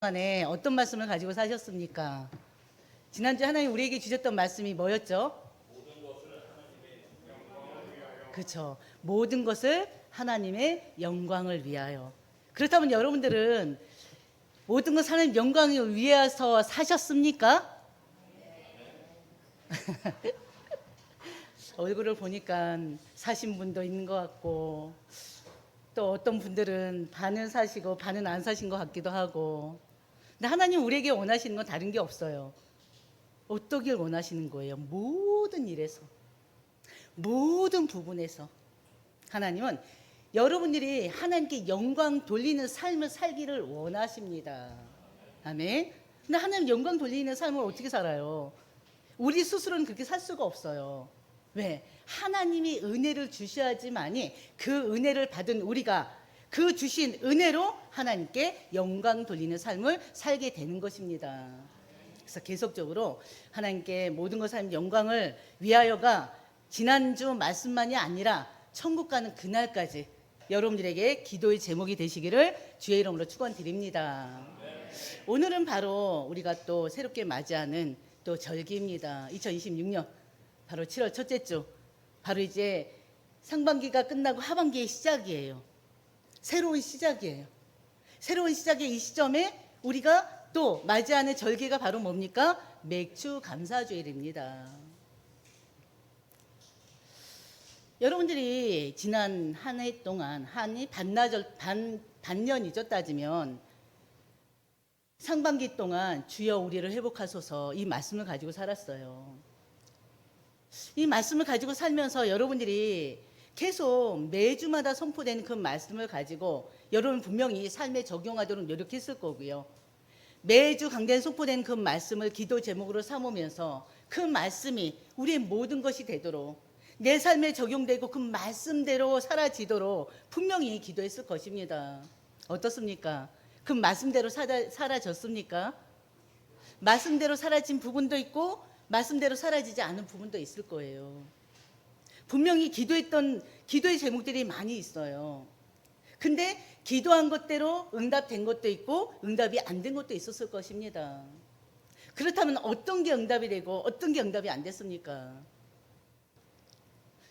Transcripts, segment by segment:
안에 어떤 말씀을 가지고 사셨습니까? 지난주 하나님 우리에게 주셨던 말씀이 뭐였죠? 그렇죠. 모든 것을 하나님의 영광을 위하여. 그렇다면 여러분들은 모든 것 하나님 영광을 위해서 사셨습니까? 얼굴을 보니까 사신 분도 있는 것 같고, 또 어떤 분들은 반은 사시고 반은 안 사신 것 같기도 하고. 근데 하나님 우리에게 원하시는 건 다른 게 없어요. 어떠길 원하시는 거예요? 모든 일에서, 모든 부분에서 하나님은 여러분들이 하나님께 영광 돌리는 삶을 살기를 원하십니다. 아멘. 근데 하나님 영광 돌리는 삶을 어떻게 살아요? 우리 스스로는 그렇게 살 수가 없어요. 왜? 하나님이 은혜를 주셔야지만이 그 은혜를 받은 우리가 그 주신 은혜로 하나님께 영광 돌리는 삶을 살게 되는 것입니다. 그래서 계속적으로 하나님께 모든 것 삶 영광을 위하여가 지난주 말씀만이 아니라 천국 가는 그날까지 여러분들에게 기도의 제목이 되시기를 주의 이름으로 축원드립니다. 오늘은 바로 우리가 또 새롭게 맞이하는 또 절기입니다. 2026년 바로 7월 첫째 주, 바로 이제 상반기가 끝나고 하반기의 시작이에요. 새로운 시작이에요. 새로운 시작의 이 시점에 우리가 또 맞이하는 절기가 바로 뭡니까? 맥주 감사주일입니다. 여러분들이 지난 한 해 동안 한이 반년이죠 따지면 상반기 동안 주여 우리를 회복하소서 이 말씀을 가지고 살았어요. 이 말씀을 가지고 살면서 여러분들이 계속 매주마다 선포되는 그 말씀을 가지고 여러분 분명히 삶에 적용하도록 노력했을 거고요. 매주 강단 선포된 그 말씀을 기도 제목으로 삼으면서 그 말씀이 우리의 모든 것이 되도록 내 삶에 적용되고 그 말씀대로 사라지도록 분명히 기도했을 것입니다. 어떻습니까? 그 말씀대로 사라졌습니까? 말씀대로 사라진 부분도 있고 말씀대로 사라지지 않은 부분도 있을 거예요. 분명히 기도했던 기도의 제목들이 많이 있어요. 근데 기도한 것대로 응답된 것도 있고 응답이 안 된 것도 있었을 것입니다. 그렇다면 어떤 게 응답이 되고 어떤 게 응답이 안 됐습니까?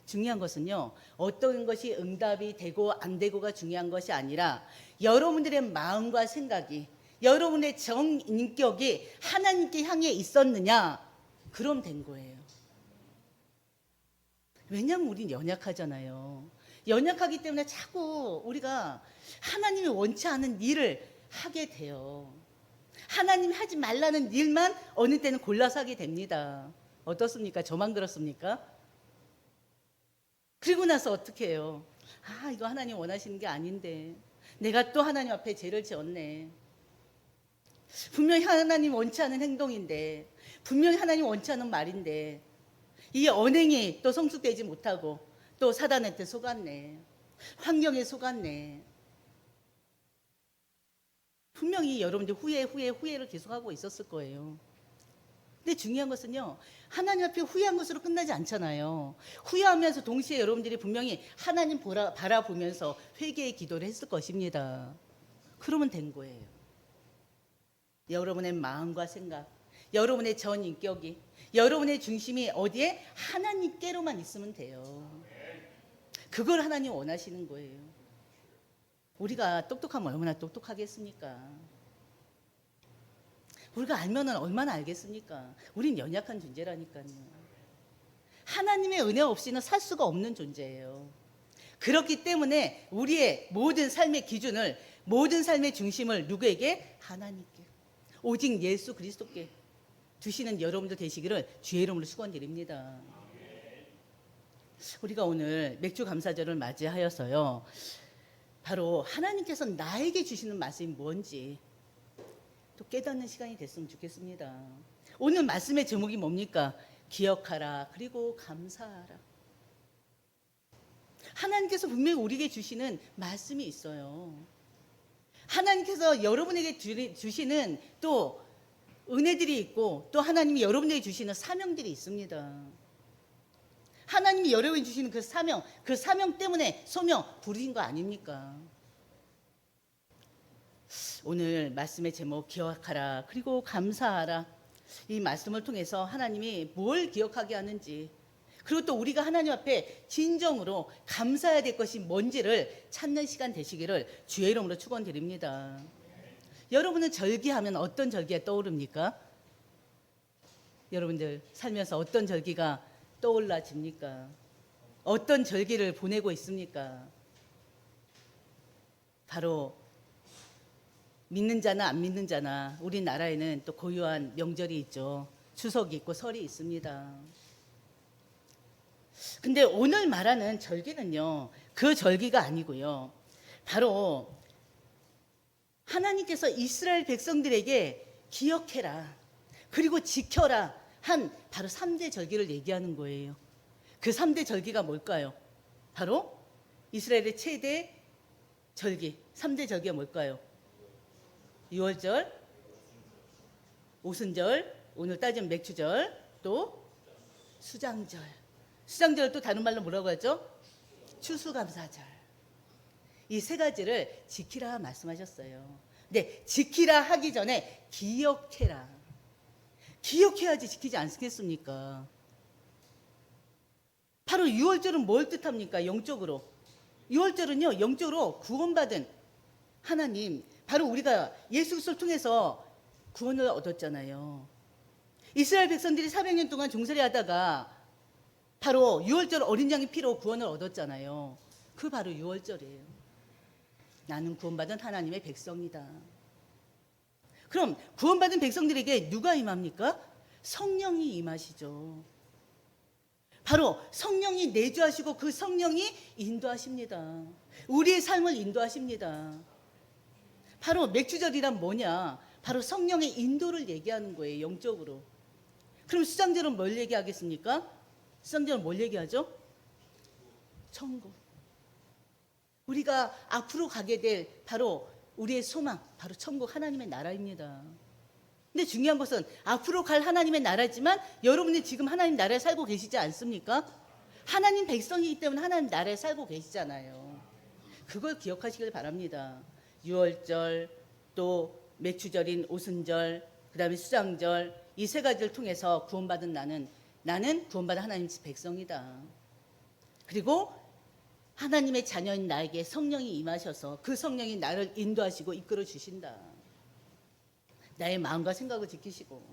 중요한 것은요, 어떤 것이 응답이 되고 안 되고가 중요한 것이 아니라 여러분들의 마음과 생각이, 여러분의 정인격이 하나님께 향해 있었느냐, 그럼 된 거예요. 왜냐하면 우린 연약하잖아요. 연약하기 때문에 자꾸 우리가 하나님이 원치 않은 일을 하게 돼요. 하나님이 하지 말라는 일만 어느 때는 골라서 하게 됩니다. 어떻습니까? 저만 그렇습니까? 그리고 나서 어떻게 해요? 아, 이거 하나님 원하시는 게 아닌데 내가 또 하나님 앞에 죄를 지었네. 분명히 하나님 원치 않은 행동인데, 분명히 하나님 원치 않은 말인데 이 언행이 또 성숙되지 못하고 또 사단한테 속았네. 환경에 속았네. 분명히 여러분들 후회를 계속하고 있었을 거예요. 근데 중요한 것은요, 하나님 앞에 후회한 것으로 끝나지 않잖아요. 후회하면서 동시에 여러분들이 분명히 하나님 바라보면서 회개의 기도를 했을 것입니다. 그러면 된 거예요. 여러분의 마음과 생각, 여러분의 전 인격이, 여러분의 중심이 어디에? 하나님께로만 있으면 돼요. 그걸 하나님 원하시는 거예요. 우리가 똑똑하면 얼마나 똑똑하겠습니까? 우리가 알면은 얼마나 알겠습니까? 우린 연약한 존재라니까요. 하나님의 은혜 없이는 살 수가 없는 존재예요. 그렇기 때문에 우리의 모든 삶의 기준을, 모든 삶의 중심을 누구에게? 하나님께, 오직 예수 그리스도께 두시는 여러분들 되시기를 주의 이름으로 축원드립니다. 우리가 오늘 맥주 감사절을 맞이하여서요, 바로 하나님께서 나에게 주시는 말씀이 뭔지 또 깨닫는 시간이 됐으면 좋겠습니다. 오늘 말씀의 제목이 뭡니까? 기억하라, 그리고 감사하라. 하나님께서 분명히 우리에게 주시는 말씀이 있어요. 하나님께서 여러분에게 주시는 또 은혜들이 있고 또 하나님이 여러분에게 주시는 사명들이 있습니다. 하나님이 여러분에게 주시는 그 사명 때문에 소명 부르신 거 아닙니까? 오늘 말씀의 제목 기억하라 그리고 감사하라, 이 말씀을 통해서 하나님이 뭘 기억하게 하는지, 그리고 또 우리가 하나님 앞에 진정으로 감사해야 될 것이 뭔지를 찾는 시간 되시기를 주의 이름으로 축원드립니다. 여러분은 절기하면 어떤 절기가 떠오릅니까? 여러분들 살면서 어떤 절기가 떠올라집니까? 어떤 절기를 보내고 있습니까? 바로 믿는 자나 안 믿는 자나 우리나라에는 또 고유한 명절이 있죠. 추석이 있고 설이 있습니다. 근데 오늘 말하는 절기는요, 그 절기가 아니고요. 바로 하나님께서 이스라엘 백성들에게 기억해라 그리고 지켜라 한 바로 3대 절기를 얘기하는 거예요. 그 3대 절기가 뭘까요? 바로 이스라엘의 최대 절기 3대 절기가 뭘까요? 유월절, 오순절, 오늘 따지면 맥추절, 또 수장절. 수장절 또 다른 말로 뭐라고 하죠? 추수감사절. 이 세 가지를 지키라 말씀하셨어요. 근데 지키라 하기 전에 기억해라. 기억해야지 지키지 않겠습니까? 바로 유월절은 뭘 뜻합니까? 영적으로. 유월절은요, 영적으로 구원받은 하나님, 바로 우리가 예수 그리스도를 통해서 구원을 얻었잖아요. 이스라엘 백성들이 400년 동안 종살이 하다가 바로 유월절 어린 양의 피로 구원을 얻었잖아요. 그 바로 유월절이에요. 나는 구원받은 하나님의 백성이다. 그럼 구원받은 백성들에게 누가 임합니까? 성령이 임하시죠. 바로 성령이 내주하시고 그 성령이 인도하십니다. 우리의 삶을 인도하십니다. 바로 맥주절이란 뭐냐? 바로 성령의 인도를 얘기하는 거예요, 영적으로. 그럼 수장절은 뭘 얘기하겠습니까? 수장절은 뭘 얘기하죠? 천국. 우리가 앞으로 가게 될 바로 우리의 소망, 바로 천국 하나님의 나라입니다. 근데 중요한 것은 앞으로 갈 하나님의 나라지만 여러분이 지금 하나님 나라에 살고 계시지 않습니까? 하나님 백성이기 때문에 하나님 나라에 살고 계시잖아요. 그걸 기억하시길 바랍니다. 유월절, 또 맥추절인 오순절, 그 다음에 수장절, 이 세 가지를 통해서 구원받은 나는 구원받은 하나님 백성이다. 그리고 하나님의 자녀인 나에게 성령이 임하셔서 그 성령이 나를 인도하시고 이끌어 주신다. 나의 마음과 생각을 지키시고.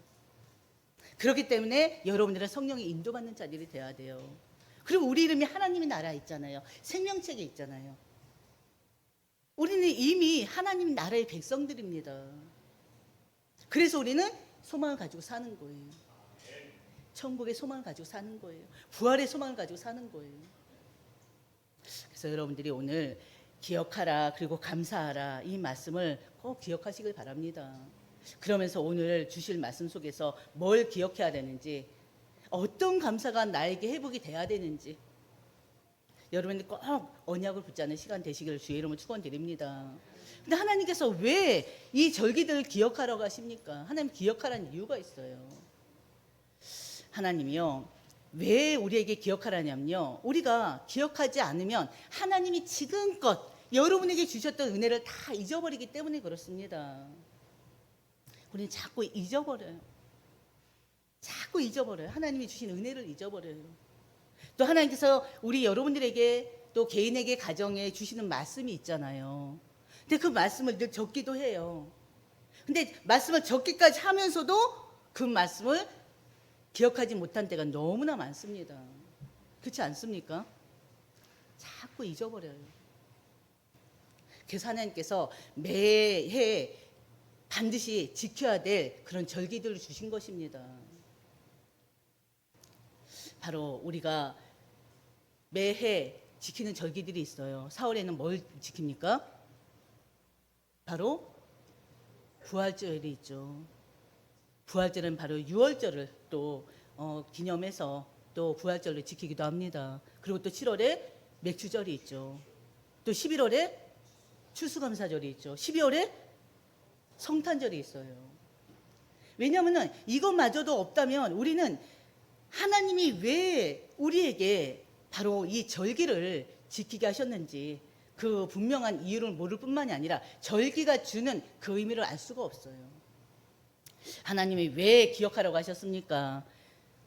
그렇기 때문에 여러분들은 성령이 인도받는 자들이 되어야 돼요. 그리고 우리 이름이 하나님의 나라에 있잖아요. 생명책에 있잖아요. 우리는 이미 하나님 나라의 백성들입니다. 그래서 우리는 소망을 가지고 사는 거예요. 천국의 소망을 가지고 사는 거예요. 부활의 소망을 가지고 사는 거예요. 그래서 여러분들이 오늘 기억하라 그리고 감사하라 이 말씀을 꼭 기억하시길 바랍니다. 그러면서 오늘 주실 말씀 속에서 뭘 기억해야 되는지, 어떤 감사가 나에게 회복이 돼야 되는지 여러분이 꼭 언약을 붙잡는 시간 되시기를 주의 이름으로 축원드립니다. 근데 하나님께서 왜 이 절기들을 기억하라고 하십니까? 하나님 기억하라는 이유가 있어요. 하나님이요, 왜 우리에게 기억하라냐면요, 우리가 기억하지 않으면 하나님이 지금껏 여러분에게 주셨던 은혜를 다 잊어버리기 때문에 그렇습니다. 우리는 자꾸 잊어버려요. 자꾸 잊어버려요. 하나님이 주신 은혜를 잊어버려요. 또 하나님께서 우리 여러분들에게 또 개인에게 가정에 주시는 말씀이 있잖아요. 근데 그 말씀을 늘 적기도 해요. 근데 말씀을 적기까지 하면서도 그 말씀을 기억하지 못한 때가 너무나 많습니다. 그렇지 않습니까? 자꾸 잊어버려요. 그래서 하나님께서 매해 반드시 지켜야 될 그런 절기들을 주신 것입니다. 바로 우리가 매해 지키는 절기들이 있어요. 4월에는 뭘 지킵니까? 바로 부활절이 있죠. 부활절은 바로 유월절을 또 기념해서 또 부활절을 지키기도 합니다. 그리고 또 7월에 맥주절이 있죠. 또 11월에 추수감사절이 있죠. 12월에 성탄절이 있어요. 왜냐하면 이것마저도 없다면 우리는 하나님이 왜 우리에게 바로 이 절기를 지키게 하셨는지 그 분명한 이유를 모를 뿐만이 아니라 절기가 주는 그 의미를 알 수가 없어요. 하나님이 왜 기억하라고 하셨습니까?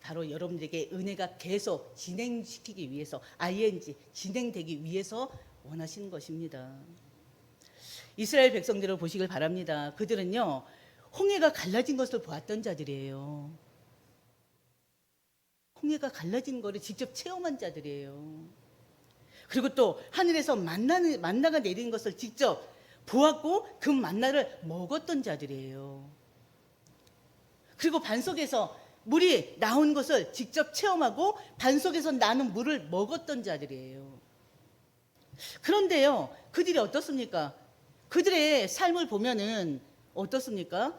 바로 여러분들에게 은혜가 계속 진행시키기 위해서, ing, 진행되기 위해서 원하시는 것입니다. 이스라엘 백성들을 보시길 바랍니다. 그들은요, 홍해가 갈라진 것을 보았던 자들이에요. 홍해가 갈라진 것을 직접 체험한 자들이에요. 그리고 또 하늘에서 만나가 내리는 것을 직접 보았고 그 만나를 먹었던 자들이에요. 그리고 반석에서 물이 나온 것을 직접 체험하고 반석에서 나는 물을 먹었던 자들이에요. 그런데요, 그들이 어떻습니까? 그들의 삶을 보면은 어떻습니까?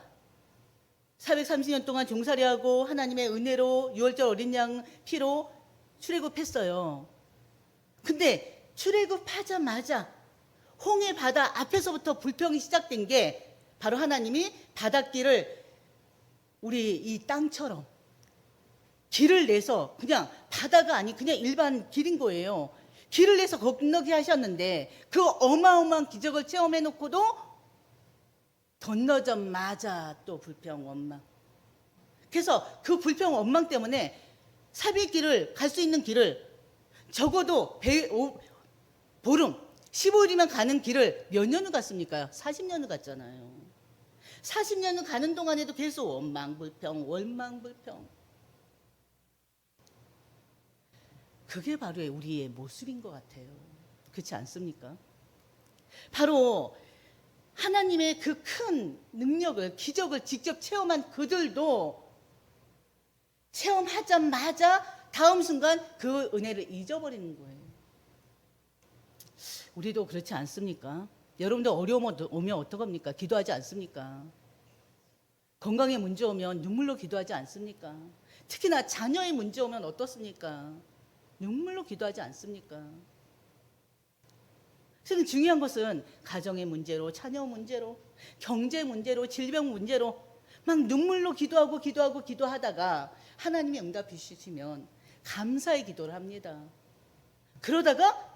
430년 동안 종살이하고 하나님의 은혜로 유월절 어린 양 피로 출애굽했어요. 근데 출애굽하자마자 홍해 바다 앞에서부터 불평이 시작된 게 바로 하나님이 바닷길을 우리 이 땅처럼 길을 내서 그냥 바다가 아닌 그냥 일반 길인 거예요. 길을 내서 건너게 하셨는데 그 어마어마한 기적을 체험해 놓고도 건너자마자 또 불평 원망. 그래서 그 불평 원망 때문에 사비길을 갈 수 있는 길을 적어도 보름 15일이면 가는 길을 몇 년을 갔습니까? 40년을 갔잖아요. 40년을 가는 동안에도 계속 원망불평 원망불평. 그게 바로 우리의 모습인 것 같아요. 그렇지 않습니까? 바로 하나님의 그 큰 능력을, 기적을 직접 체험한 그들도 체험하자마자 다음 순간 그 은혜를 잊어버리는 거예요. 우리도 그렇지 않습니까? 여러분들 어려움 오면 어떡합니까? 기도하지 않습니까? 건강에 문제 오면 눈물로 기도하지 않습니까? 특히나 자녀의 문제 오면 어떻습니까? 눈물로 기도하지 않습니까? 그래서 중요한 것은 가정의 문제로, 자녀 문제로, 경제 문제로, 질병 문제로 막 눈물로 기도하다가 하나님이 응답해 주시면 감사의 기도를 합니다. 그러다가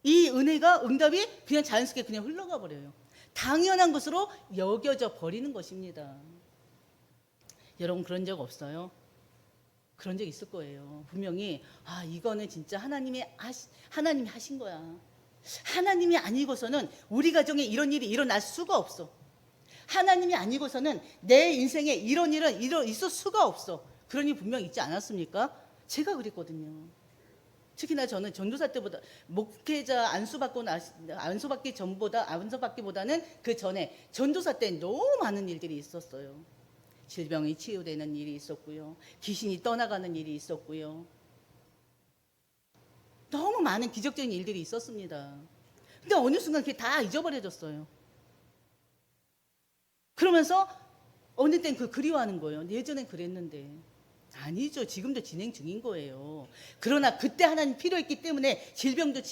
이 은혜가 응답이 그냥 자연스럽게 그냥 흘러가 버려요. 당연한 것으로 여겨져 버리는 것입니다. 여러분 그런 적 없어요? 그런 적 있을 거예요. 분명히 이거는 진짜 하나님이 하신 거야. 하나님이 아니고서는 우리 가정에 이런 일이 일어날 수가 없어. 하나님이 아니고서는 내 인생에 이런 일은 있을 수가 없어. 그런 일 분명 있지 않았습니까? 제가 그랬거든요. 특히나 저는 전도사 때보다 목회자 안수받기보다는 그 전에 전도사 때 너무 많은 일들이 있었어요. 질병이 치유되는 일이 있었고요. 귀신이 떠나가는 일이 있었고요. 너무 많은 기적적인 일들이 있었습니다. 근데 어느 순간 그게 다 잊어버려졌어요. 그러면서 어느 땐 그리워하는 거예요. 예전엔 그랬는데. 아니죠. 지금도 진행 중인 거예요. 그러나 그때 하나님 필요했기 때문에 질병도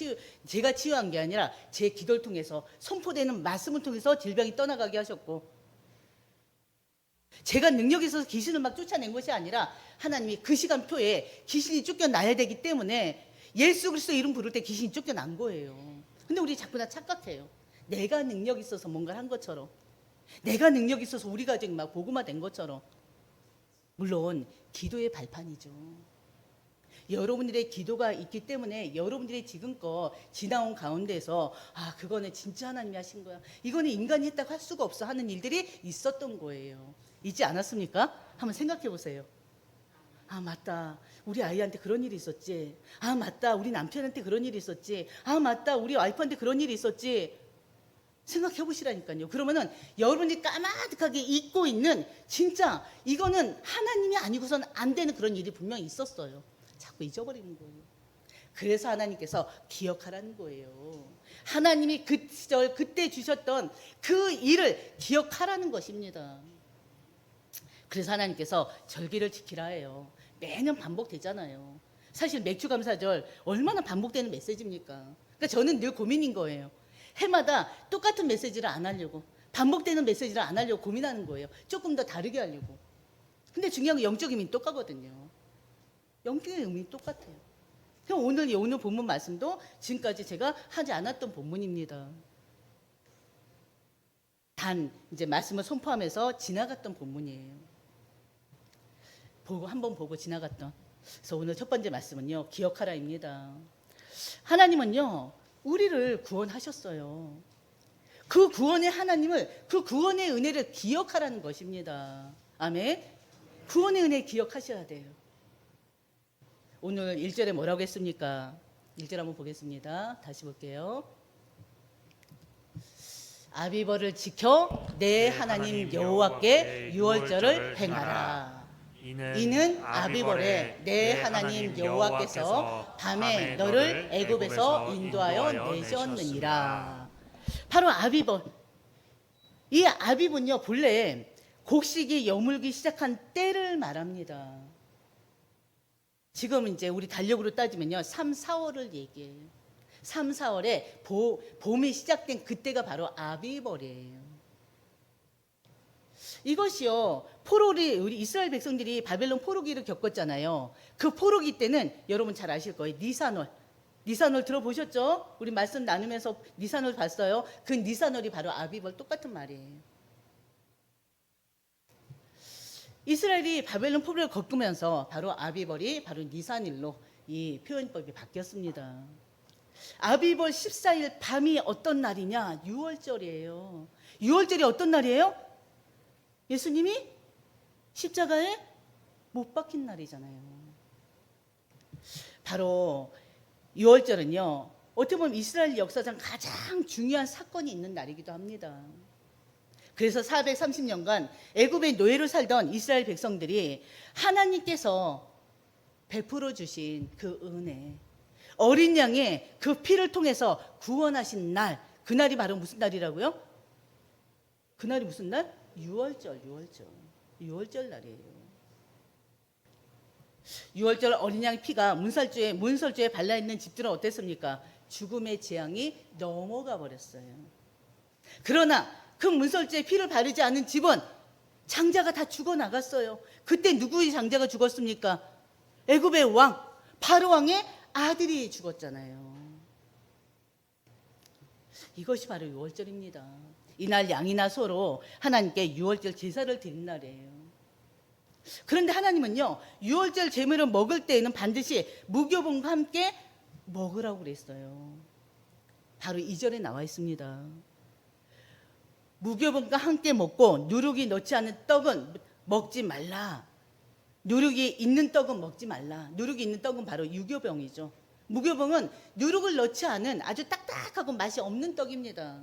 제가 치유한 게 아니라 제 기도를 통해서 선포되는 말씀을 통해서 질병이 떠나가게 하셨고, 제가 능력이 있어서 귀신을 막 쫓아낸 것이 아니라 하나님이 그 시간표에 귀신이 쫓겨나야 되기 때문에 예수 그리스도 이름 부를 때 귀신이 쫓겨난 거예요. 근데 우리 자꾸 다 착각해요. 내가 능력이 있어서 뭔가를 한 것처럼, 내가 능력이 있어서 우리 가정이 막 복음화 된 것처럼. 물론 기도의 발판이죠. 여러분들의 기도가 있기 때문에 여러분들이 지금껏 지나온 가운데서 그거는 진짜 하나님이 하신 거야, 이거는 인간이 했다고 할 수가 없어 하는 일들이 있었던 거예요. 있지 않았습니까? 한번 생각해 보세요. 맞다, 우리 아이한테 그런 일이 있었지. 맞다, 우리 남편한테 그런 일이 있었지. 맞다, 우리 와이프한테 그런 일이 있었지. 생각해 보시라니까요. 그러면은 여러분이 까마득하게 잊고 있는, 진짜 이거는 하나님이 아니고서는 안 되는 그런 일이 분명히 있었어요. 자꾸 잊어버리는 거예요. 그래서 하나님께서 기억하라는 거예요. 하나님이 그 시절 그때 주셨던 그 일을 기억하라는 것입니다. 그래서 하나님께서 절기를 지키라 해요. 매년 반복되잖아요. 사실 맥주감사절 얼마나 반복되는 메시지입니까? 그러니까 저는 늘 고민인 거예요. 해마다 똑같은 메시지를 안 하려고, 반복되는 메시지를 안 하려고 고민하는 거예요. 조금 더 다르게 하려고. 근데 중요한 건 영적인 의미는 똑같거든요. 영적인 의미는 똑같아요. 오늘 본문 말씀도 지금까지 제가 하지 않았던 본문입니다. 단 이제 말씀을 선포하면서 지나갔던 본문이에요. 한번 보고 지나갔던. 그래서 오늘 첫 번째 말씀은요, 기억하라입니다. 하나님은요, 우리를 구원하셨어요. 그 구원의 하나님을, 그 구원의 은혜를 기억하라는 것입니다. 아멘. 구원의 은혜 기억하셔야 돼요. 오늘 1절에 뭐라고 했습니까? 1절 한번 보겠습니다. 다시 볼게요. 아비벌을 지켜 내 하나님 여호와께 유월절을 행하라. 이는 아비벌에 내 하나님 여호와께서 밤에 너를 애굽에서 인도하여 내셨느니라. 바로 아비벌. 이 아비분요, 본래 곡식이 여물기 시작한 때를 말합니다. 지금 이제 우리 달력으로 따지면요, 3, 4월을 얘기해요. 3, 4월에 봄이 시작된 그때가 바로 아비벌이에요. 이것이요, 우리 이스라엘 백성들이 바벨론 포로기를 겪었잖아요. 그 포로기 때는 여러분 잘 아실 거예요. 니산월 들어보셨죠? 우리 말씀 나누면서 니산월 봤어요. 그 니산월이 바로 아비벌, 똑같은 말이에요. 이스라엘이 바벨론 포로를 겪으면서 바로 아비벌이 바로 니산일로 이 표현법이 바뀌었습니다. 아비벌 14일 밤이 어떤 날이냐? 6월절이에요. 6월절이 어떤 날이에요? 예수님이 십자가에 못 박힌 날이잖아요. 바로 6월절은요, 어떻게 보면 이스라엘 역사상 가장 중요한 사건이 있는 날이기도 합니다. 그래서 430년간 애굽의 노예로 살던 이스라엘 백성들이 하나님께서 베풀어 주신 그 은혜, 어린 양의 그 피를 통해서 구원하신 날, 그날이 바로 무슨 날이라고요? 그날이 무슨 날? 6월절 날이에요. 6월절 어린 양 피가 문설주에 발라있는 집들은 어땠습니까? 죽음의 재앙이 넘어가 버렸어요. 그러나 그 문설주에 피를 바르지 않은 집은 장자가 다 죽어나갔어요. 그때 누구의 장자가 죽었습니까? 애굽의 왕, 바로 왕의 아들이 죽었잖아요. 이것이 바로 6월절입니다. 이날 양이나 소로 하나님께 6월절 제사를 드린 날이에요. 그런데 하나님은요, 6월절 제물을 먹을 때에는 반드시 무교봉과 함께 먹으라고 그랬어요. 바로 2절에 나와 있습니다. 무교봉과 함께 먹고 누룩이 넣지 않은 떡은 먹지 말라. 누룩이 있는 떡은 먹지 말라. 누룩이 있는 떡은 바로 유교병이죠. 무교병은 누룩을 넣지 않은 아주 딱딱하고 맛이 없는 떡입니다.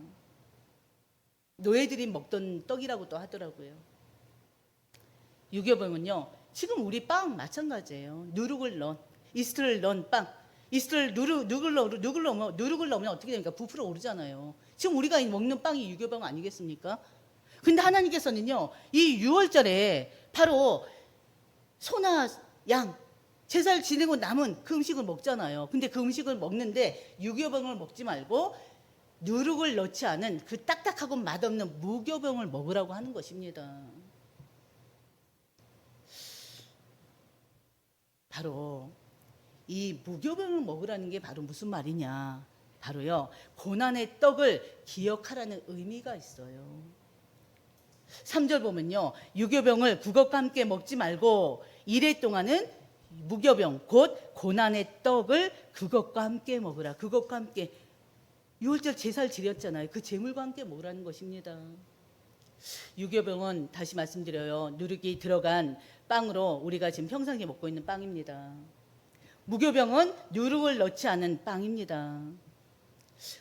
노예들이 먹던 떡이라고도 하더라고요. 유교병은요, 지금 우리 빵 마찬가지예요. 누룩을 넣은, 이스트를 넣은 빵. 이스트를 누룩을 넣으면 어떻게 됩니까? 부풀어 오르잖아요. 지금 우리가 먹는 빵이 유교병 아니겠습니까? 근데 하나님께서는요, 이 6월절에 바로 소나 양, 제사를 지내고 남은 그 음식을 먹잖아요. 근데 그 음식을 먹는데 유교병을 먹지 말고 누룩을 넣지 않은 그 딱딱하고 맛없는 무교병을 먹으라고 하는 것입니다. 바로 이 무교병을 먹으라는 게 바로 무슨 말이냐? 바로요, 고난의 떡을 기억하라는 의미가 있어요. 3절 보면요, 유교병을 국업과 함께 먹지 말고 이래 동안은 무교병 곧 고난의 떡을 그것과 함께 먹으라. 그것과 함께 6월절 제사를 지렸잖아요. 그 제물과 함께 먹으라는 것입니다. 유교병은 다시 말씀드려요, 누룩이 들어간 빵으로 우리가 지금 평상시에 먹고 있는 빵입니다. 무교병은 누룩을 넣지 않은 빵입니다.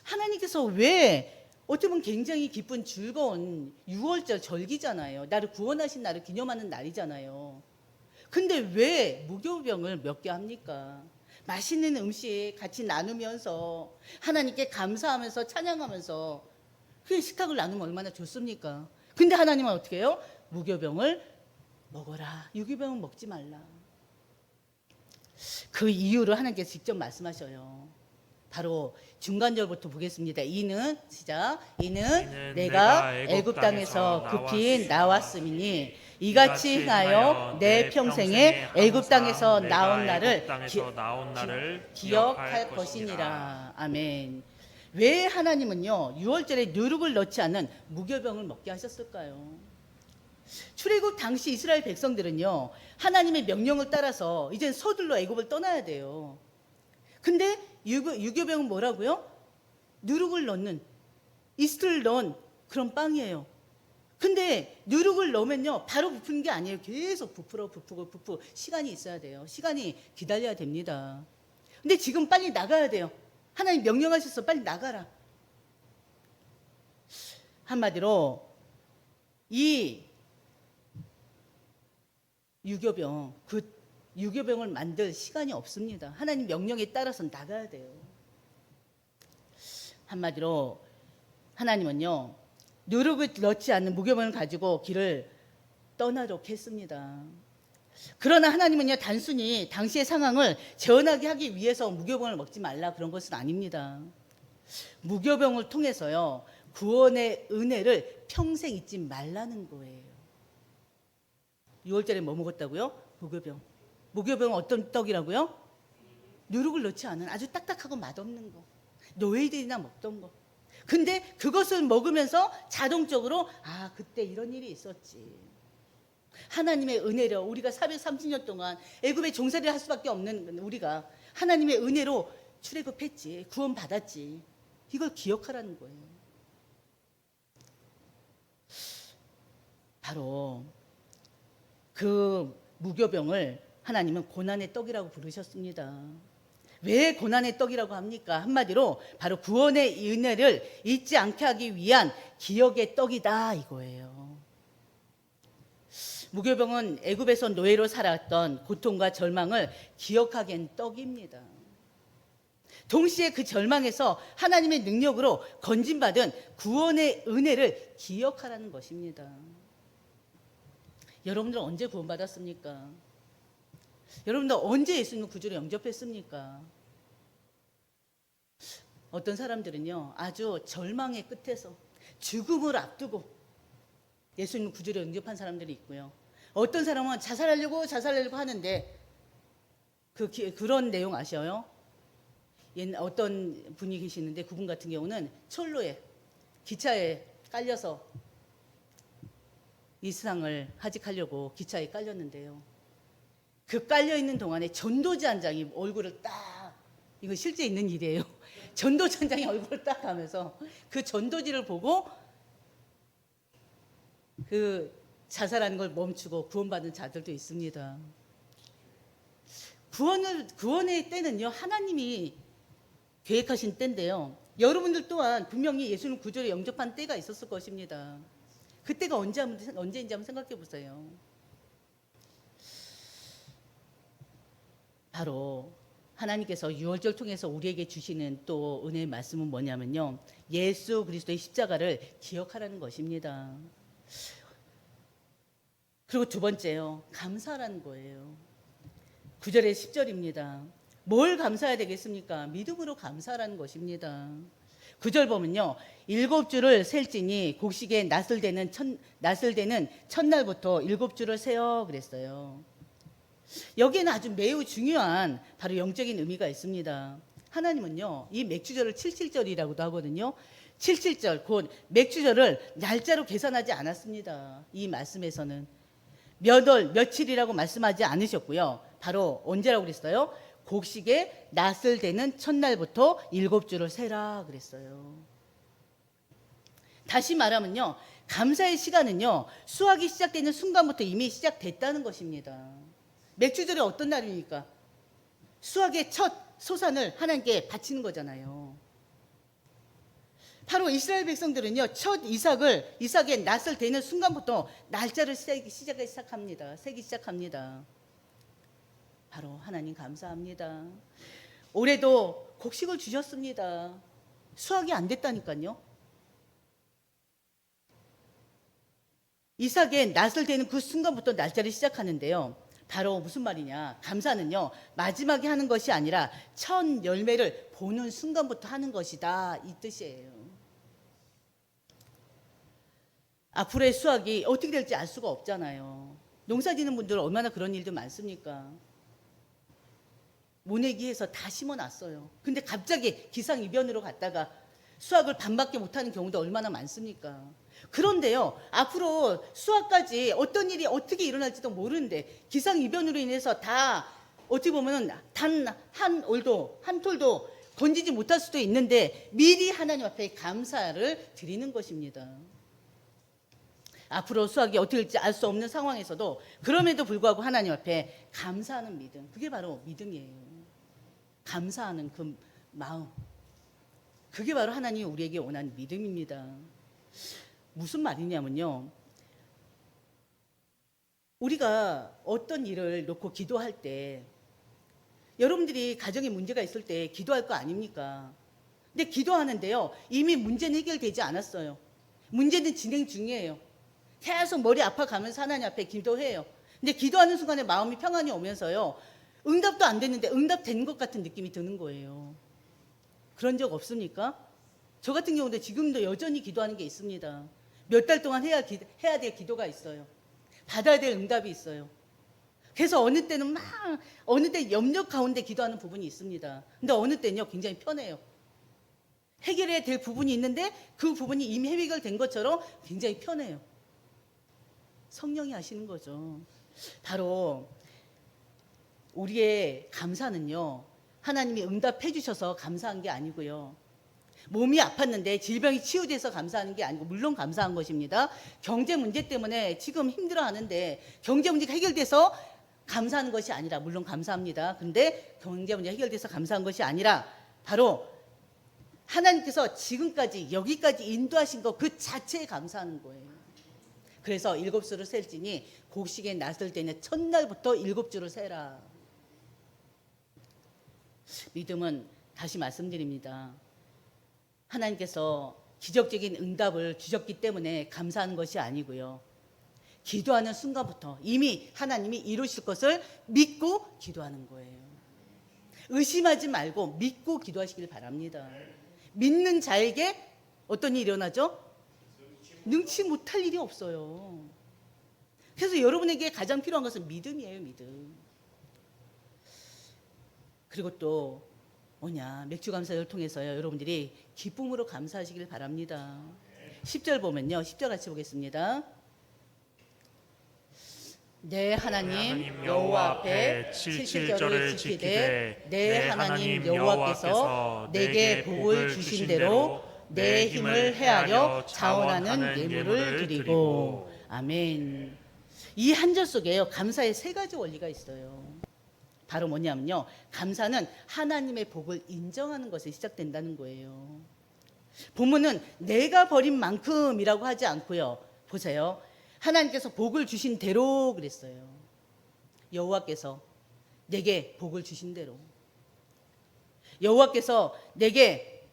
하나님께서 왜 어떻게 보면 굉장히 기쁜 즐거운 6월절 절기잖아요. 나를 구원하신 날을 기념하는 날이잖아요. 근데 왜 무교병을 먹게 합니까? 맛있는 음식 같이 나누면서 하나님께 감사하면서 찬양하면서 그 식탁을 나누면 얼마나 좋습니까? 근데 하나님은 어떻게 해요? 무교병을 먹어라. 유교병은 먹지 말라. 그 이유를 하나님께서 직접 말씀하셔요. 바로 중간절부터 보겠습니다. 이는 시작. 이는 이는 내가 내가 애굽 애굽 땅에서 땅에서 급히 나왔음이니 이같이 행하여 내 평생에 애굽 땅에서 나온 날을 기억할 것이니라. 아멘. 왜 하나님은요 6월절에 누룩을 넣지 않는 무교병을 먹게 하셨을까요? 출애굽 당시 이스라엘 백성들은요 하나님의 명령을 따라서 이젠 서둘러 애굽을 떠나야 돼요. 근데 유교병은 뭐라고요? 누룩을 넣는, 이스트를 넣은 그런 빵이에요. 근데 누룩을 넣으면요 바로 부푸는 게 아니에요. 계속 부풀고 시간이 있어야 돼요. 시간이 기다려야 됩니다. 근데 지금 빨리 나가야 돼요. 하나님 명령하셨어. 빨리 나가라. 한마디로 이 유교병, 그 유교병을 만들 시간이 없습니다. 하나님 명령에 따라서 나가야 돼요. 한마디로 하나님은요 누룩을 넣지 않는 무교병을 가지고 길을 떠나도록 했습니다. 그러나 하나님은요 단순히 당시의 상황을 재현하게 하기 위해서 무교병을 먹지 말라 그런 것은 아닙니다. 무교병을 통해서요 구원의 은혜를 평생 잊지 말라는 거예요. 6월절에 뭐 먹었다고요? 무교병. 무교병은 어떤 떡이라고요? 누룩을 넣지 않은 아주 딱딱하고 맛없는 거. 노예들이나 먹던 거. 근데 그것을 먹으면서 자동적으로 아 그때 이런 일이 있었지. 하나님의 은혜로 우리가 430년 동안 애굽에 종살이를 할 수밖에 없는 우리가 하나님의 은혜로 출애굽했지. 구원받았지. 이걸 기억하라는 거예요. 바로 그 무교병을 하나님은 고난의 떡이라고 부르셨습니다. 왜 고난의 떡이라고 합니까? 한마디로 바로 구원의 은혜를 잊지 않게 하기 위한 기억의 떡이다 이거예요. 무교병은 애굽에서 노예로 살았던 고통과 절망을 기억하게 한 떡입니다. 동시에 그 절망에서 하나님의 능력으로 건진받은 구원의 은혜를 기억하라는 것입니다. 여러분들 언제 구원받았습니까? 여러분들 언제 예수님 구주로 영접했습니까? 어떤 사람들은요 아주 절망의 끝에서 죽음을 앞두고 예수님 구주로 영접한 사람들이 있고요. 어떤 사람은 자살하려고 하는데 그런 내용 아셔요? 어떤 분이 계시는데 그분 같은 경우는 철로에 기차에 깔려서 이 세상을 하직하려고 기차에 깔렸는데요. 그 깔려있는 동안에 전도지 한 장이 얼굴을 딱, 이거 실제 있는 일이에요. 전도지 한 장이 얼굴을 딱 하면서 그 전도지를 보고 그 자살하는 걸 멈추고 구원받은 자들도 있습니다. 구원의 때는요, 하나님이 계획하신 때인데요. 여러분들 또한 분명히 예수님 구주로 영접한 때가 있었을 것입니다. 그때가 언제인지 한번 생각해 보세요. 바로 하나님께서 유월절 통해서 우리에게 주시는 또 은혜의 말씀은 뭐냐면요. 예수 그리스도의 십자가를 기억하라는 것입니다. 그리고 두 번째요. 감사하라는 거예요. 9절에 10절입니다. 뭘 감사해야 되겠습니까? 믿음으로 감사하라는 것입니다. 9절 보면요. 7주를 셀지니 곡식에 낫을 대는 첫날부터 7주를 세어 그랬어요. 여기에는 아주 매우 중요한 바로 영적인 의미가 있습니다. 하나님은요. 이 맥주절을 77절이라고도 하거든요. 77절 곧 맥주절을 날짜로 계산하지 않았습니다. 이 말씀에서는 몇 월 며칠이라고 말씀하지 않으셨고요. 바로 언제라고 그랬어요? 곡식에 낫을 대는 첫날부터 7주를 세라 그랬어요. 다시 말하면요. 감사의 시간은요. 수확이 시작되는 순간부터 이미 시작됐다는 것입니다. 맥주절이 어떤 날입니까? 수확의 첫 소산을 하나님께 바치는 거잖아요. 바로 이스라엘 백성들은요. 첫 이삭의 낫을 대는 순간부터 날짜를 세기 시작합니다. 바로 하나님 감사합니다. 올해도 곡식을 주셨습니다. 수확이 안 됐다니까요. 이삭의 낫을 대는 그 순간부터 날짜를 시작하는데요. 바로 무슨 말이냐? 감사는요, 마지막에 하는 것이 아니라 첫 열매를 보는 순간부터 하는 것이다. 이 뜻이에요. 앞으로의 수확이 어떻게 될지 알 수가 없잖아요. 농사 짓는 분들 얼마나 그런 일도 많습니까? 모내기해서 다 심어놨어요. 근데 갑자기 기상이변으로 갔다가 수확을 반밖에 못하는 경우도 얼마나 많습니까? 그런데요, 앞으로 수확까지 어떤 일이 어떻게 일어날지도 모르는데 기상이변으로 인해서 다 어떻게 보면 단 한 올도 한 톨도 건지지 못할 수도 있는데 미리 하나님 앞에 감사를 드리는 것입니다. 앞으로 수확이 어떻게 될지 알 수 없는 상황에서도 그럼에도 불구하고 하나님 앞에 감사하는 믿음, 그게 바로 믿음이에요. 감사하는 그 마음, 그게 바로 하나님이 우리에게 원하는 믿음입니다. 무슨 말이냐면요, 우리가 어떤 일을 놓고 기도할 때 여러분들이 가정에 문제가 있을 때 기도할 거 아닙니까? 근데 기도하는데요, 이미 문제는 해결되지 않았어요. 문제는 진행 중이에요. 계속 머리 아파가면서 하나님 앞에 기도해요. 근데 기도하는 순간에 마음이 평안이 오면서요, 응답도 안 됐는데 응답된 것 같은 느낌이 드는 거예요. 그런 적 없습니까? 저 같은 경우도 지금도 여전히 기도하는 게 있습니다. 몇 달 동안 해야 될 기도가 있어요. 받아야 될 응답이 있어요. 그래서 어느 때는 어느 때 염려 가운데 기도하는 부분이 있습니다. 근데 어느 때는요, 굉장히 편해요. 해결해야 될 부분이 있는데 그 부분이 이미 해결된 것처럼 굉장히 편해요. 성령이 하시는 거죠. 바로 우리의 감사는요, 하나님이 응답해 주셔서 감사한 게 아니고요, 몸이 아팠는데 질병이 치유돼서 감사하는 게 아니고, 물론 감사한 것입니다. 경제 문제 때문에 지금 힘들어하는데 경제 문제가 해결돼서 감사하는 것이 아니라, 물론 감사합니다. 근데 경제 문제 해결돼서 감사한 것이 아니라 바로 하나님께서 지금까지 여기까지 인도하신 것 그 자체에 감사하는 거예요. 그래서 7수를 셀지니 곡식에 낫을 때는 첫날부터 7주를 세라. 믿음은, 다시 말씀드립니다, 하나님께서 기적적인 응답을 주셨기 때문에 감사하는 것이 아니고요, 기도하는 순간부터 이미 하나님이 이루실 것을 믿고 기도하는 거예요. 의심하지 말고 믿고 기도하시길 바랍니다. 믿는 자에게 어떤 일이 일어나죠? 능치 못할 일이 없어요. 그래서 여러분에게 가장 필요한 것은 믿음이에요, 믿음. 그리고 또 뭐냐, 맥주감사를 통해서요, 여러분들이 기쁨으로 감사하시길 바랍니다. 10절 보면요, 10절 같이 보겠습니다. 내 하나님 여호와 앞에 77절을 지키되 내 하나님 여호와께서 내게 복을 주신 대로 내 힘을 헤아려 자원하는 예물을 드리고. 아멘. 이 한 절 속에요, 감사의 3가지 원리가 있어요. 바로 뭐냐면요, 감사는 하나님의 복을 인정하는 것에 시작된다는 거예요. 본문은 내가 버린 만큼이라고 하지 않고요, 보세요, 하나님께서 복을 주신 대로 그랬어요. 여호와께서 내게 복을 주신 대로, 여호와께서 내게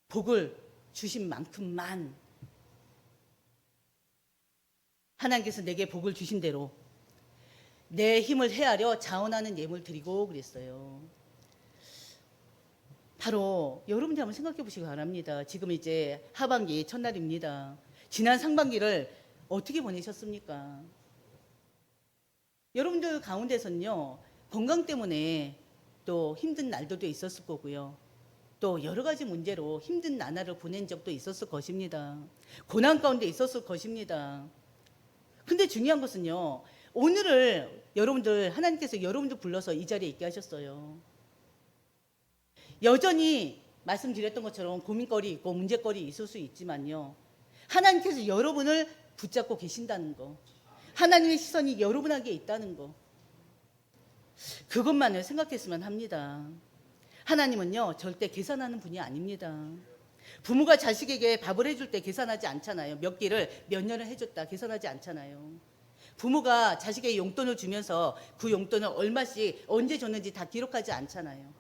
복을 주신 만큼만, 하나님께서 내게 복을 주신 대로 내 힘을 헤아려 자원하는 예물 드리고 그랬어요. 바로 여러분들 한번 생각해 보시기 바랍니다. 지금 이제 하반기 첫날입니다. 지난 상반기를 어떻게 보내셨습니까? 여러분들 가운데서는요, 건강 때문에 또 힘든 날들도 있었을 거고요, 또 여러 가지 문제로 힘든 나날을 보낸 적도 있었을 것입니다. 고난 가운데 있었을 것입니다. 근데 중요한 것은요, 오늘을 여러분들, 하나님께서 여러분들 불러서 이 자리에 있게 하셨어요. 여전히 말씀드렸던 것처럼 고민거리 있고 문제거리 있을 수 있지만요, 하나님께서 여러분을 붙잡고 계신다는 거, 하나님의 시선이 여러분에게 있다는 거, 그것만을 생각했으면 합니다. 하나님은요, 절대 계산하는 분이 아닙니다. 부모가 자식에게 밥을 해줄 때 계산하지 않잖아요. 몇 끼를 몇 년을 해줬다 계산하지 않잖아요. 부모가 자식에게 용돈을 주면서 그 용돈을 얼마씩 언제 줬는지 다 기록하지 않잖아요.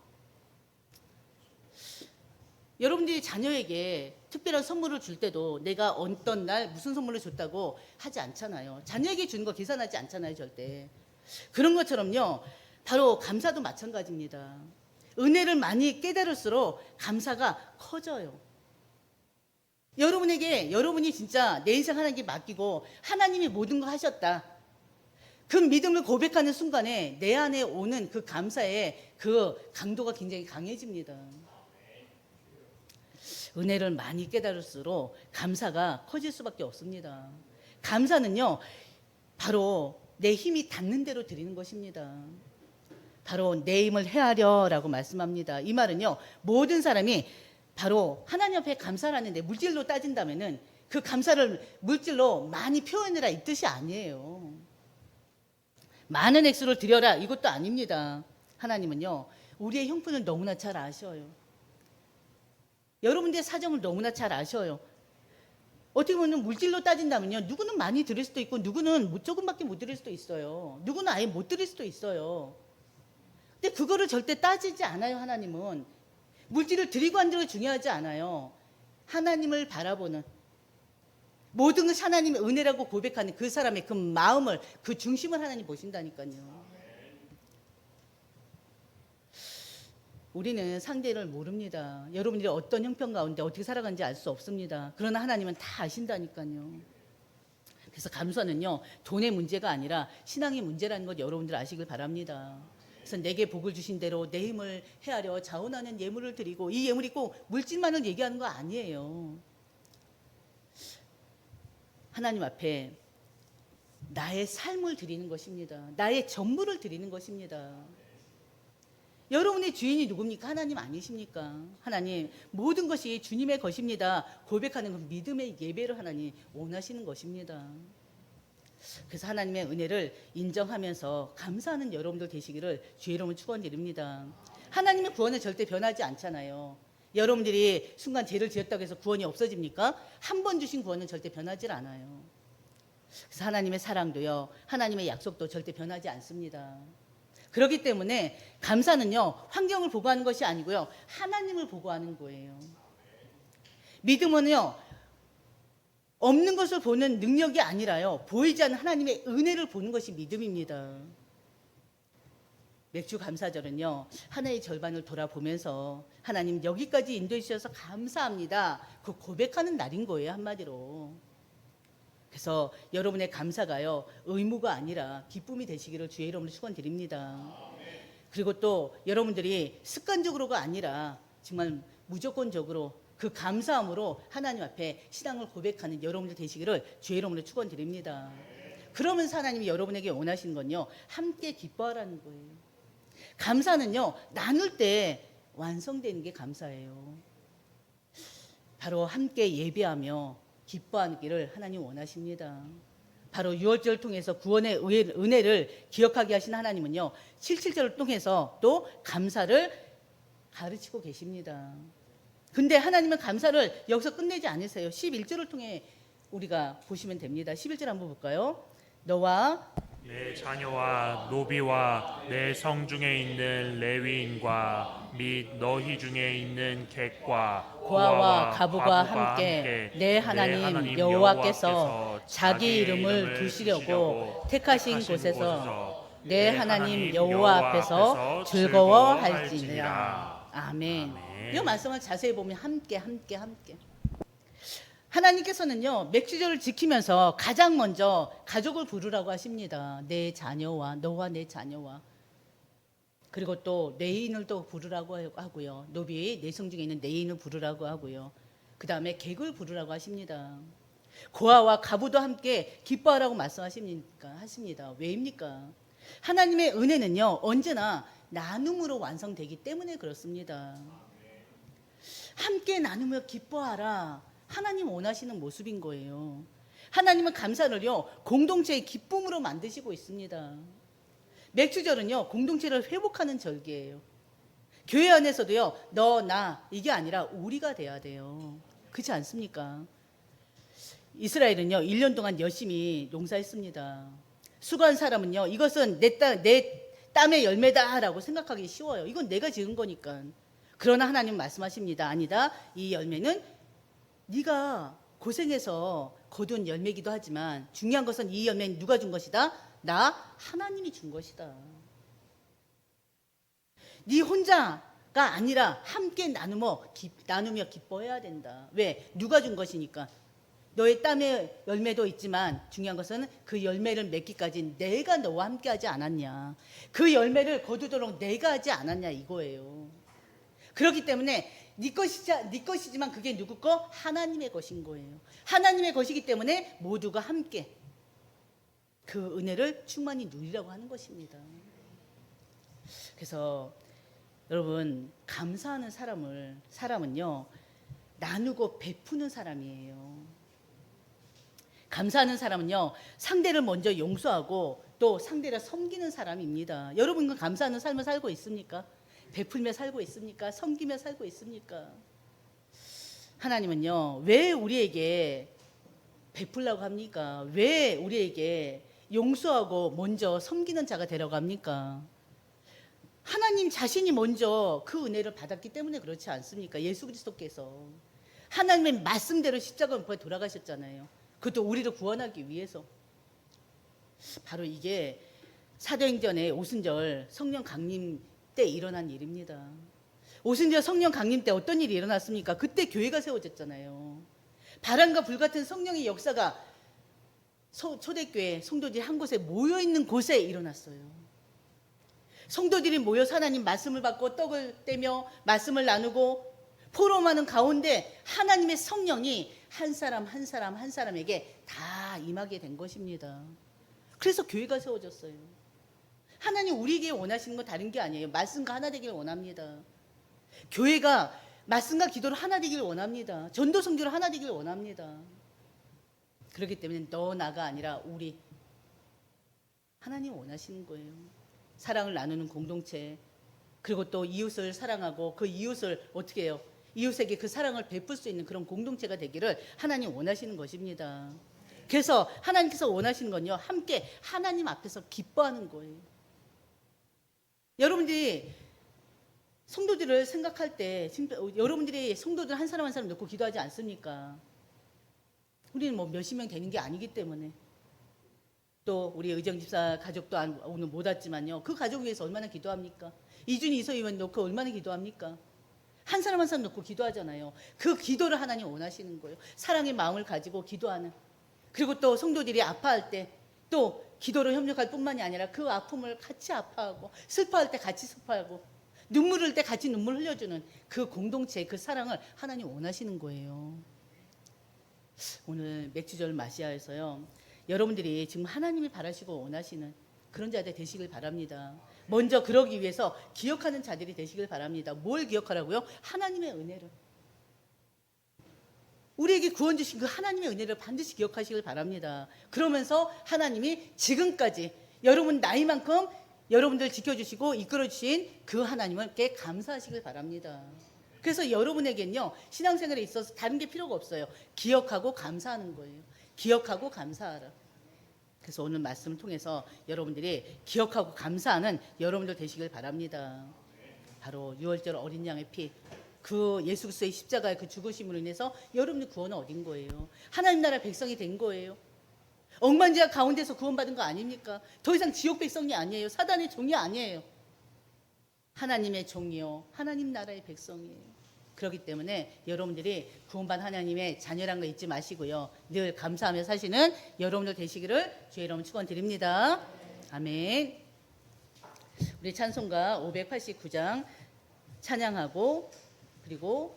여러분들이 자녀에게 특별한 선물을 줄 때도 내가 어떤 날 무슨 선물을 줬다고 하지 않잖아요. 자녀에게 준 거 계산하지 않잖아요, 절대. 그런 것처럼요, 바로 감사도 마찬가지입니다. 은혜를 많이 깨달을수록 감사가 커져요. 여러분이 진짜 내 인생 하나님께 맡기고 하나님이 모든 거 하셨다. 그 믿음을 고백하는 순간에 내 안에 오는 그 감사의 그 강도가 굉장히 강해집니다. 은혜를 많이 깨달을수록 감사가 커질 수밖에 없습니다. 감사는요, 바로 내 힘이 닿는 대로 드리는 것입니다. 바로 내 힘을 헤아려라고 말씀합니다. 이 말은요, 모든 사람이 바로 하나님 앞에 감사를 하는데 물질로 따진다면은 그 감사를 물질로 많이 표현해라 이 뜻이 아니에요. 많은 액수를 드려라 이것도 아닙니다. 하나님은요, 우리의 형편을 너무나 잘 아셔요. 여러분들의 사정을 너무나 잘 아셔요. 어떻게 보면 물질로 따진다면요, 누구는 많이 드릴 수도 있고 누구는 조금밖에 못 드릴 수도 있어요. 누구는 아예 못 드릴 수도 있어요. 근데 그거를 절대 따지지 않아요. 하나님은 물질을 드리고 안 드리고 중요하지 않아요. 하나님을 바라보는, 모든 것이 하나님의 은혜라고 고백하는 그 사람의 그 마음을, 그 중심을 하나님 보신다니까요. 우리는 상대를 모릅니다. 여러분들이 어떤 형편 가운데 어떻게 살아가는지 알 수 없습니다. 그러나 하나님은 다 아신다니까요. 그래서 감사는요, 돈의 문제가 아니라 신앙의 문제라는 것 여러분들 아시길 바랍니다. 그래서 내게 복을 주신 대로 내 힘을 헤아려 자원하는 예물을 드리고, 이 예물이 꼭 물질만을 얘기하는 거 아니에요. 하나님 앞에 나의 삶을 드리는 것입니다. 나의 전부를 드리는 것입니다. 여러분의 주인이 누굽니까? 하나님 아니십니까? 하나님, 모든 것이 주님의 것입니다. 고백하는 그 믿음의 예배를 하나님 원하시는 것입니다. 그래서 하나님의 은혜를 인정하면서 감사하는 여러분들 되시기를 주의 이름으로 축원드립니다. 하나님의 구원은 절대 변하지 않잖아요. 여러분들이 순간 죄를 지었다고 해서 구원이 없어집니까? 한 번 주신 구원은 절대 변하지 않아요. 그래서 하나님의 사랑도요, 하나님의 약속도 절대 변하지 않습니다. 그렇기 때문에 감사는요, 환경을 보고 하는 것이 아니고요, 하나님을 보고 하는 거예요. 믿음은요, 없는 것을 보는 능력이 아니라요, 보이지 않는 하나님의 은혜를 보는 것이 믿음입니다. 맥주 감사절은요, 하나의 절반을 돌아보면서 하나님 여기까지 인도해 주셔서 감사합니다, 그 고백하는 날인 거예요, 한마디로. 그래서 여러분의 감사가요, 의무가 아니라 기쁨이 되시기를 주의 이름으로 축원드립니다. 그리고 또 여러분들이 습관적으로가 아니라 정말 무조건적으로 그 감사함으로 하나님 앞에 신앙을 고백하는 여러분들 되시기를 주의 이름으로 축원드립니다. 그러면서 하나님이 여러분에게 원하시는 건요, 함께 기뻐하라는 거예요. 감사는요, 나눌 때 완성되는 게 감사예요. 바로 함께 예배하며 기뻐하기를 하나님 원하십니다. 바로 6월절을 통해서 구원의 은혜를 기억하게 하신 하나님은요, 77절을 통해서 또 감사를 가르치고 계십니다. 근데 하나님은 감사를 여기서 끝내지 않으세요. 11절을 통해 우리가 보시면 됩니다. 11절 한번 볼까요? 너와 내 자녀와 노비와 내 성중에 있는 레위인과 및 너희 중에 있는 객과 고아와 가부가 함께 내 하나님 여호와께서 자기 이름을 두시려고 택하신 곳에서 내 하나님 여호와 앞에서 즐거워할지니라. 아멘. 이 말씀을 자세히 보면 함께. 하나님께서는요, 맥주절을 지키면서 가장 먼저 가족을 부르라고 하십니다. 내 자녀와, 너와 내 자녀와. 그리고 또 내인을 또 부르라고 하고요. 노비, 내성 중에 있는 내인을 부르라고 하고요. 그 다음에 객을 부르라고 하십니다. 고아와 가부도 함께 기뻐하라고 말씀하십니다. 왜입니까? 하나님의 은혜는요, 언제나 나눔으로 완성되기 때문에 그렇습니다. 함께 나누며 기뻐하라. 하나님 원하시는 모습인 거예요. 하나님은 감사를요, 공동체의 기쁨으로 만드시고 있습니다. 맥주절은요, 공동체를 회복하는 절기예요. 교회 안에서도요, 너, 나 이게 아니라 우리가 돼야 돼요. 그렇지 않습니까? 이스라엘은요, 1년 동안 열심히 농사했습니다. 수고한 사람은요, 이것은 내 땀의 열매다라고 생각하기 쉬워요. 이건 내가 지은 거니까. 그러나 하나님 말씀하십니다. 아니다. 이 열매는 네가 고생해서 거둔 열매이기도 하지만 중요한 것은 이 열매는 누가 준 것이다? 나 하나님이 준 것이다. 네 혼자가 아니라 함께 나누며 기뻐해야 된다. 왜? 누가 준 것이니까. 너의 땀의 열매도 있지만 중요한 것은 그 열매를 맺기까지 내가 너와 함께 하지 않았냐. 그 열매를 거두도록 내가 하지 않았냐 이거예요. 그렇기 때문에 네 것이지만 그게 누구 거? 하나님의 것인 거예요. 하나님의 것이기 때문에 모두가 함께 그 은혜를 충만히 누리라고 하는 것입니다. 그래서 여러분, 감사하는 사람은요, 나누고 베푸는 사람이에요. 감사하는 사람은요, 상대를 먼저 용서하고 또 상대를 섬기는 사람입니다. 여러분은 감사하는 삶을 살고 있습니까? 베풀며 살고 있습니까? 섬기며 살고 있습니까? 하나님은요, 왜 우리에게 베풀라고 합니까? 왜 우리에게 용서하고 먼저 섬기는 자가 되라고 합니까? 하나님 자신이 먼저 그 은혜를 받았기 때문에 그렇지 않습니까? 예수 그리스도께서 하나님의 말씀대로 십자가 못에 돌아가셨잖아요. 그것도 우리를 구원하기 위해서. 바로 이게 사도행전의 오순절 성령 강림 때 일어난 일입니다. 오순절 성령 강림 때 어떤 일이 일어났습니까? 그때 교회가 세워졌잖아요. 바람과 불 같은 성령의 역사가 초대교회 성도들이 한 곳에 모여있는 곳에 일어났어요. 성도들이 모여서 하나님 말씀을 받고 떡을 떼며 말씀을 나누고 포럼하는 가운데 하나님의 성령이 한 사람 한 사람에게 다 임하게 된 것입니다. 그래서 교회가 세워졌어요. 하나님 우리에게 원하시는 건 다른 게 아니에요. 말씀과 하나 되기를 원합니다. 교회가 말씀과 기도로 하나 되기를 원합니다. 전도 성교로 하나 되기를 원합니다. 그렇기 때문에 너 나가 아니라 우리 하나님 원하시는 거예요. 사랑을 나누는 공동체, 그리고 또 이웃을 사랑하고 그 이웃을 어떻게 해요? 이웃에게 그 사랑을 베풀 수 있는 그런 공동체가 되기를 하나님 원하시는 것입니다. 그래서 하나님께서 원하시는 건요, 함께 하나님 앞에서 기뻐하는 거예요. 여러분들이 성도들을 생각할 때 여러분들이 성도들 한 사람 한 사람 놓고 기도하지 않습니까? 우리는 뭐 몇십 명 되는 게 아니기 때문에. 또 우리 의정집사 가족도 오늘 못 왔지만요, 그 가족 위해서 얼마나 기도합니까? 이준희 이서위원 놓고 얼마나 기도합니까? 한 사람 한 사람 놓고 기도하잖아요. 그 기도를 하나님 원하시는 거예요. 사랑의 마음을 가지고 기도하는. 그리고 또 성도들이 아파할 때 또 기도로 협력할 뿐만이 아니라 그 아픔을 같이 아파하고, 슬퍼할 때 같이 슬퍼하고, 눈물 흘릴 때 같이 눈물 흘려주는 그 공동체, 그 사랑을 하나님 원하시는 거예요. 오늘 맥주절 마시아에서요, 여러분들이 지금 하나님이 바라시고 원하시는 그런 자들 되시길 바랍니다. 먼저 그러기 위해서 기억하는 자들이 되시길 바랍니다. 뭘 기억하라고요? 하나님의 은혜를. 우리에게 구원 주신 그 하나님의 은혜를 반드시 기억하시길 바랍니다. 그러면서 하나님이 지금까지 여러분 나이만큼 여러분들 지켜주시고 이끌어주신 그 하나님께 감사하시길 바랍니다. 그래서 여러분에겐요, 신앙생활에 있어서 다른 게 필요가 없어요. 기억하고 감사하는 거예요. 기억하고 감사하라. 그래서 오늘 말씀을 통해서 여러분들이 기억하고 감사하는 여러분들 되시길 바랍니다. 바로 6월절 어린 양의 피, 그 예수 그리스도의 십자가의 그 죽으심으로 인해서 여러분들 구원은 얻은 거예요. 하나님 나라 백성이 된 거예요. 억만지하 가운데서 구원받은 거 아닙니까? 더 이상 지옥 백성이 아니에요. 사단의 종이 아니에요. 하나님의 종이요, 하나님 나라의 백성이에요. 그렇기 때문에 여러분들이 구원받은 하나님의 자녀란 거 잊지 마시고요, 늘 감사하며 사시는 여러분들 되시기를 주의 이름으로 축원드립니다. 아멘. 우리 찬송가 589장 찬양하고, 그리고